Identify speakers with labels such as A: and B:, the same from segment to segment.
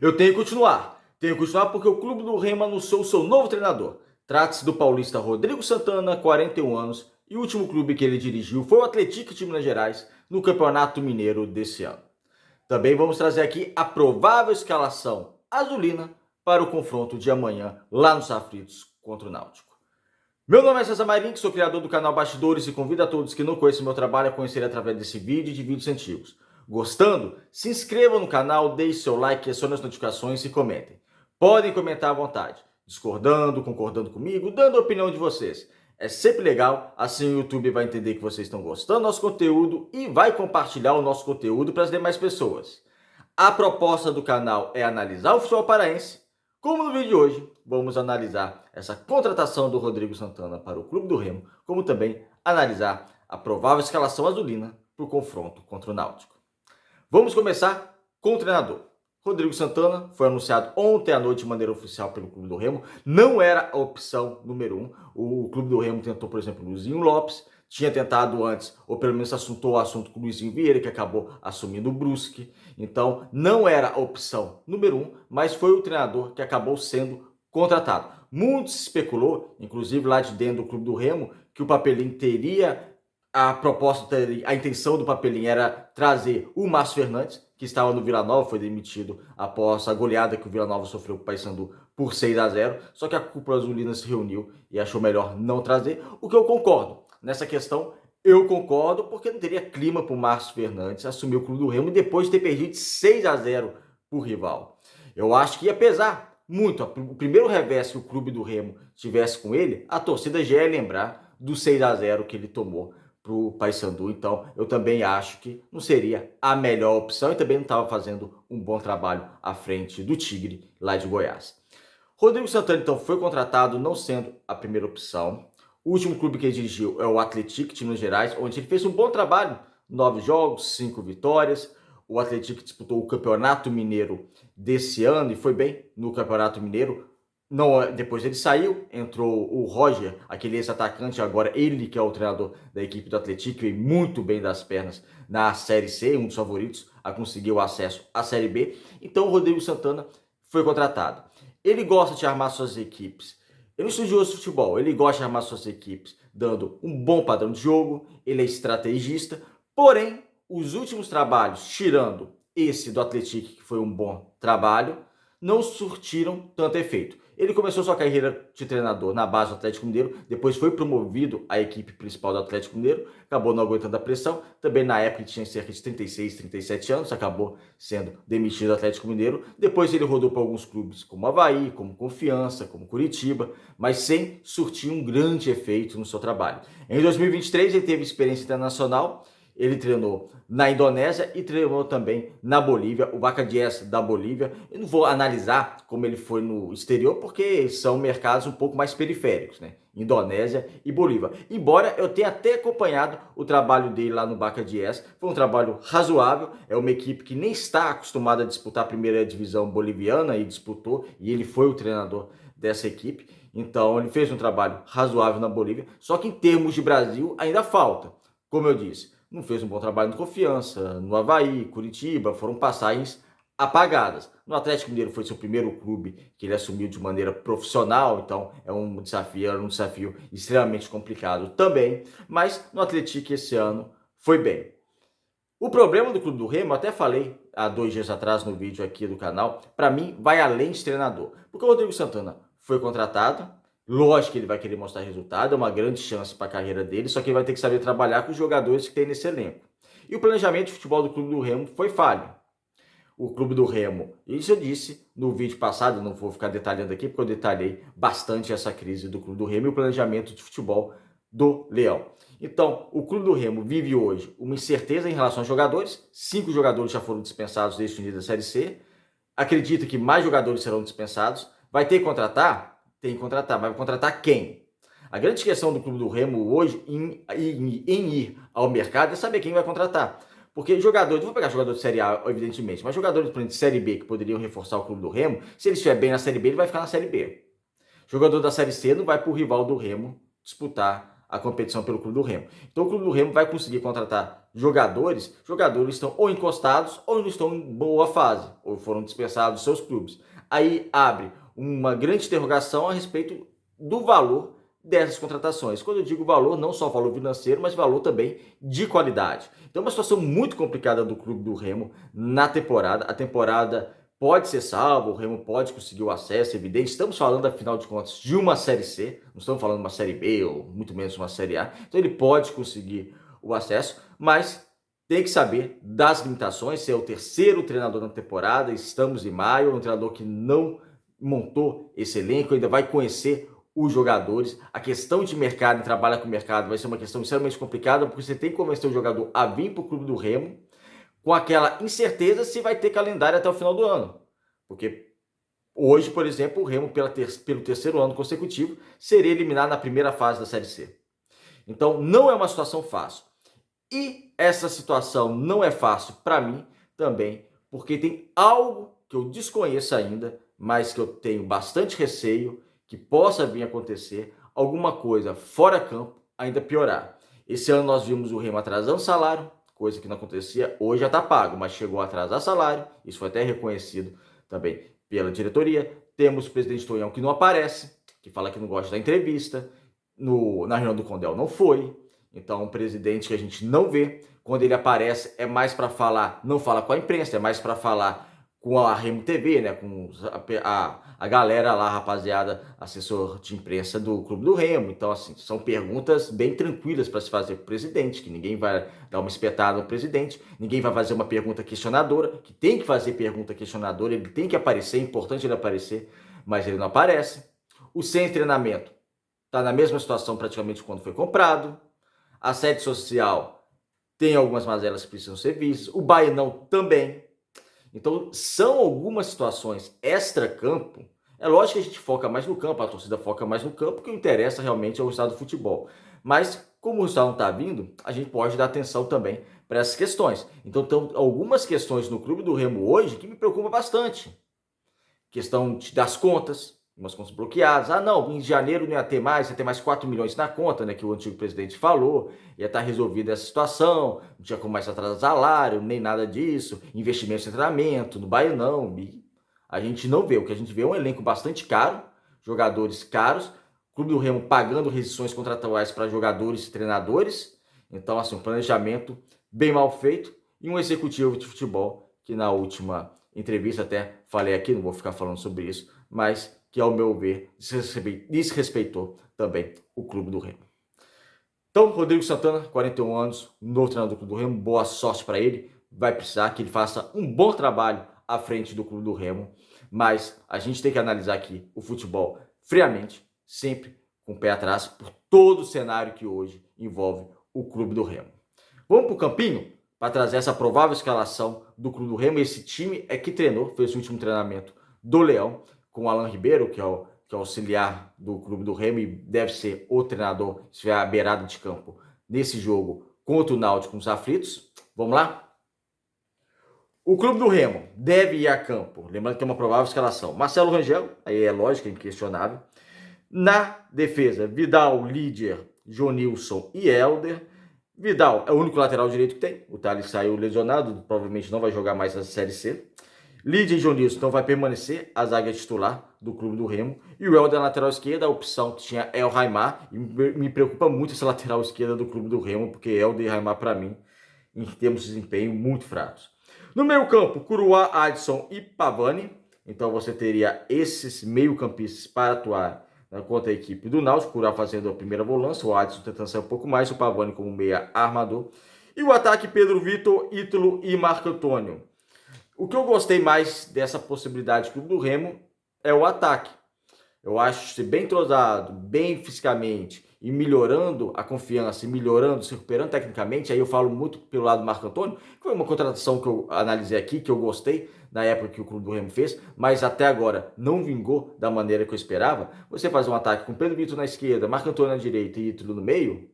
A: Eu tenho que continuar. Tenho que continuar porque o Clube do Remo anunciou o seu novo treinador. Trata-se do paulista Rodrigo Santana, 41 anos, e o último clube que ele dirigiu foi o Atlético de Minas Gerais no Campeonato Mineiro desse ano. Também vamos trazer aqui a provável escalação azulina para o confronto de amanhã lá nos Aflitos contra o Náutico. Meu nome é César Marinho, sou criador do canal Bastidores e convido a todos que não conhecem meu trabalho a conhecer através desse vídeo e de vídeos antigos. Gostando? Se inscrevam no canal, deixe seu like, acione as notificações e comentem. Podem comentar à vontade, discordando, concordando comigo, dando a opinião de vocês. É sempre legal, assim o YouTube vai entender que vocês estão gostando do nosso conteúdo e vai compartilhar o nosso conteúdo para as demais pessoas. A proposta do canal é analisar o futebol paraense. Como no vídeo de hoje, vamos analisar essa contratação do Rodrigo Santana para o Clube do Remo, como também analisar a provável escalação azulina para o confronto contra o Náutico. Vamos começar com o treinador. Rodrigo Santana foi anunciado ontem à noite de maneira oficial pelo Clube do Remo. Não era a opção número 1. O Clube do Remo tentou, por exemplo, o Luizinho Lopes. Tinha tentado antes, ou pelo menos assuntou o assunto com o Luizinho Vieira, que acabou assumindo o Brusque. Então, não era a opção número 1, mas foi o treinador que acabou sendo contratado. Muito se especulou, inclusive lá de dentro do Clube do Remo, que o Papelim teria a proposta, a intenção do Papelim era trazer o Márcio Fernandes, que estava no Vila Nova, foi demitido após a goleada que o Vila Nova sofreu com o Paysandu por 6-0, só que a cúpula azulina se reuniu e achou melhor não trazer, o que eu concordo. Nessa questão, eu concordo, porque não teria clima para o Márcio Fernandes assumir o Clube do Remo depois de ter perdido 6-0 para o rival. Eu acho que ia pesar muito. O primeiro revés que o Clube do Remo tivesse com ele, a torcida já ia lembrar do 6-0 que ele tomou para o Paysandu. Então, eu também acho que não seria a melhor opção e também não estava fazendo um bom trabalho à frente do Tigre, lá de Goiás. Rodrigo Santana, então, foi contratado não sendo a primeira opção. O último clube que ele dirigiu é o Atlético de Minas Gerais, onde ele fez um bom trabalho. 9 jogos, 5 vitórias. O Atlético disputou o Campeonato Mineiro desse ano e foi bem no Campeonato Mineiro. Não, depois ele saiu, entrou o Roger, aquele ex-atacante, agora ele que é o treinador da equipe do Atlético e muito bem das pernas na Série C, um dos favoritos a conseguir o acesso à Série B. Então o Rodrigo Santana foi contratado. Ele gosta de armar suas equipes. Ele é um estudioso de futebol, ele gosta de armar suas equipes dando um bom padrão de jogo, ele é estrategista, porém, os últimos trabalhos, tirando esse do Atlético, que foi um bom trabalho, não surtiram tanto efeito. Ele começou sua carreira de treinador na base do Atlético Mineiro, depois foi promovido à equipe principal do Atlético Mineiro, acabou não aguentando a pressão, também na época ele tinha cerca de 36, 37 anos, acabou sendo demitido do Atlético Mineiro, depois ele rodou para alguns clubes como Avaí, como Confiança, como Curitiba, mas sem surtir um grande efeito no seu trabalho. Em 2023 ele teve experiência internacional. Ele treinou na Indonésia e treinou também na Bolívia, o Vaca 10 da Bolívia. Eu não vou analisar como ele foi no exterior, porque são mercados um pouco mais periféricos, né? Indonésia e Bolívia. Embora eu tenha até acompanhado o trabalho dele lá no Vaca 10, foi um trabalho razoável. É uma equipe que nem está acostumada a disputar a primeira divisão boliviana e disputou, e ele foi o treinador dessa equipe. Então ele fez um trabalho razoável na Bolívia, só que em termos de Brasil ainda falta. Como eu disse, não fez um bom trabalho no Confiança, no Avaí, Curitiba, foram passagens apagadas. No Atlético Mineiro foi seu primeiro clube que ele assumiu de maneira profissional, então era um desafio extremamente complicado também, mas no Atlético esse ano foi bem. O problema do Clube do Remo, eu até falei há 2 dias atrás no vídeo aqui do canal, para mim vai além de treinador, porque o Rodrigo Santana foi contratado. Lógico que ele vai querer mostrar resultado, é uma grande chance para a carreira dele, só que ele vai ter que saber trabalhar com os jogadores que tem nesse elenco. E o planejamento de futebol do Clube do Remo foi falho. O Clube do Remo, isso eu disse no vídeo passado, não vou ficar detalhando aqui, porque eu detalhei bastante essa crise do Clube do Remo e o planejamento de futebol do Leão. Então, o Clube do Remo vive hoje uma incerteza em relação aos jogadores. 5 jogadores já foram dispensados desde o início da Série C. Acredita que mais jogadores serão dispensados. Vai ter que contratar? Tem que contratar, mas vai contratar quem? A grande questão do Clube do Remo hoje em ir ao mercado é saber quem vai contratar. Porque jogadores, vou pegar jogadores de Série A, evidentemente, mas jogadores, por exemplo, de Série B que poderiam reforçar o Clube do Remo, se ele estiver bem na Série B, ele vai ficar na Série B. Jogador da Série C não vai para o rival do Remo disputar a competição pelo Clube do Remo. Então o Clube do Remo vai conseguir contratar jogadores estão ou encostados ou não estão em boa fase, ou foram dispensados dos seus clubes. Aí abre uma grande interrogação a respeito do valor dessas contratações. Quando eu digo valor, não só valor financeiro, mas valor também de qualidade. Então é uma situação muito complicada do Clube do Remo na temporada. A temporada pode ser salva, o Remo pode conseguir o acesso, evidente. Estamos falando, afinal de contas, de uma Série C, não estamos falando de uma Série B ou muito menos uma Série A. Então ele pode conseguir o acesso, mas tem que saber das limitações. Se é o terceiro treinador na temporada, estamos em maio, um treinador que não montou esse elenco, ainda vai conhecer os jogadores. A questão de mercado e trabalhar com o mercado vai ser uma questão extremamente complicada, porque você tem que convencer o jogador a vir para o Clube do Remo, com aquela incerteza se vai ter calendário até o final do ano. Porque hoje, por exemplo, o Remo, pelo terceiro ano consecutivo, seria eliminado na primeira fase da Série C. Então, não é uma situação fácil. E essa situação não é fácil para mim também, porque tem algo que eu desconheço ainda, mas que eu tenho bastante receio que possa vir a acontecer, alguma coisa fora campo ainda piorar. Esse ano nós vimos o Remo atrasando salário, coisa que não acontecia, hoje já está pago, mas chegou a atrasar salário, isso foi até reconhecido também pela diretoria. Temos o presidente Tonhão que não aparece, que fala que não gosta da entrevista, na reunião do Condel não foi, então um presidente que a gente não vê, quando ele aparece é mais para falar, não fala com a imprensa, é mais para falar com a Remo TV, né, com a galera lá, rapaziada, assessor de imprensa do Clube do Remo. Então, assim, são perguntas bem tranquilas para se fazer para o presidente, que ninguém vai dar uma espetada no presidente, ninguém vai fazer uma pergunta questionadora, que tem que fazer pergunta questionadora, ele tem que aparecer, é importante ele aparecer, mas ele não aparece. O sem treinamento está na mesma situação praticamente quando foi comprado. A sede social tem algumas mazelas que precisam ser vistas. O Baianão também. Então, são algumas situações extra-campo. É lógico que a gente foca mais no campo, a torcida foca mais no campo, o que interessa realmente é o resultado do futebol. Mas, como o resultado não está vindo, a gente pode dar atenção também para essas questões. Então, tem algumas questões no Clube do Remo hoje que me preocupam bastante. Questão das contas, umas contas bloqueadas. Ah, não, em janeiro não ia ter mais, ia ter mais 4 milhões na conta, né, que o antigo presidente falou, ia estar resolvida essa situação, não tinha como mais atrasar salário, nem nada disso, investimento em treinamento, no Baianão. A gente não vê, o que a gente vê é um elenco bastante caro, jogadores caros, o Clube do Remo pagando rescisões contratuais para jogadores e treinadores. Então, assim, um planejamento bem mal feito e um executivo de futebol que na última entrevista até falei aqui, não vou ficar falando sobre isso, mas que, ao meu ver, desrespeitou também o Clube do Remo. Então, Rodrigo Santana, 41 anos, novo treinador do Clube do Remo, boa sorte para ele. Vai precisar que ele faça um bom trabalho à frente do Clube do Remo, mas a gente tem que analisar aqui o futebol friamente, sempre com o pé atrás, por todo o cenário que hoje envolve o Clube do Remo. Vamos para o campinho para trazer essa provável escalação do Clube do Remo. Esse time é que treinou, fez o último treinamento do Leão, com o Alan Ribeiro, que é o auxiliar do Clube do Remo e deve ser o treinador, se estiver à beirada de campo, nesse jogo contra o Náutico nos aflitos. Vamos lá? O Clube do Remo deve ir a campo, lembrando que é uma provável escalação. Marcelo Rangel, aí é lógico, é inquestionável. Na defesa, Vidal, Líder, Jonilson e Helder. Vidal é o único lateral direito que tem. O Thales saiu lesionado, provavelmente não vai jogar mais na Série C. Lídia e Jonilson então vai permanecer a zaga titular do Clube do Remo. E o Helder na lateral esquerda, a opção que tinha é o Raimar. E me preocupa muito essa lateral esquerda do Clube do Remo, porque Helder e Raimar, para mim, em termos de desempenho, muito fracos. No meio campo, Curuá, Adson e Pavani. Então você teria esses meio-campistas para atuar contra a equipe do Náutico. Curuá fazendo a primeira volância, o Adson tentando sair um pouco mais, o Pavani como meia armador. E o ataque, Pedro Vitor, Ítalo e Marco Antônio. O que eu gostei mais dessa possibilidade do Clube do Remo é o ataque. Eu acho ser bem entrosado, bem fisicamente e melhorando a confiança, e melhorando, se recuperando tecnicamente. Aí eu falo muito pelo lado do Marco Antônio, que foi uma contratação que eu analisei aqui, que eu gostei na época que o Clube do Remo fez, mas até agora não vingou da maneira que eu esperava. Você fazer um ataque com Pedro Vitor na esquerda, Marco Antônio na direita e Ítalo no meio,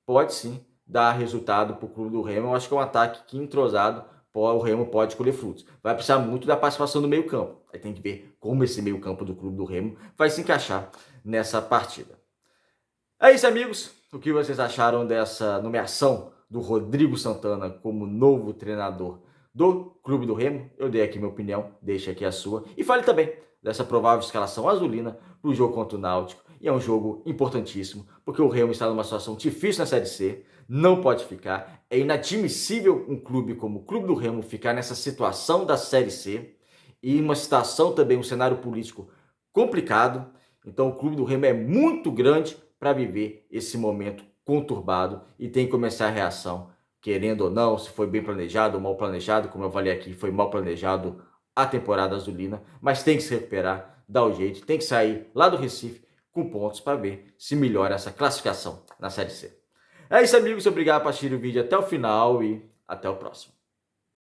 A: pode sim dar resultado para o Clube do Remo. Eu acho que é um ataque que entrosado, o Remo pode colher frutos. Vai precisar muito da participação do meio campo. Aí tem que ver como esse meio campo do Clube do Remo vai se encaixar nessa partida. É isso, amigos. O que vocês acharam dessa nomeação do Rodrigo Santana como novo treinador do Clube do Remo? Eu dei aqui minha opinião, deixa aqui a sua. E fale também dessa provável escalação azulina para o jogo contra o Náutico. E é um jogo importantíssimo, porque o Remo está numa situação difícil na Série C, não pode ficar. É inadmissível um clube como o Clube do Remo ficar nessa situação da Série C e uma situação também, um cenário político complicado. Então o Clube do Remo é muito grande para viver esse momento conturbado e tem que começar a reação, querendo ou não, se foi bem planejado ou mal planejado, como eu falei aqui, foi mal planejado a temporada azulina, mas tem que se recuperar, dar o jeito, tem que sair lá do Recife com pontos para ver se melhora essa classificação na Série C. É isso, amigos, obrigado por assistir o vídeo até o final e até o próximo.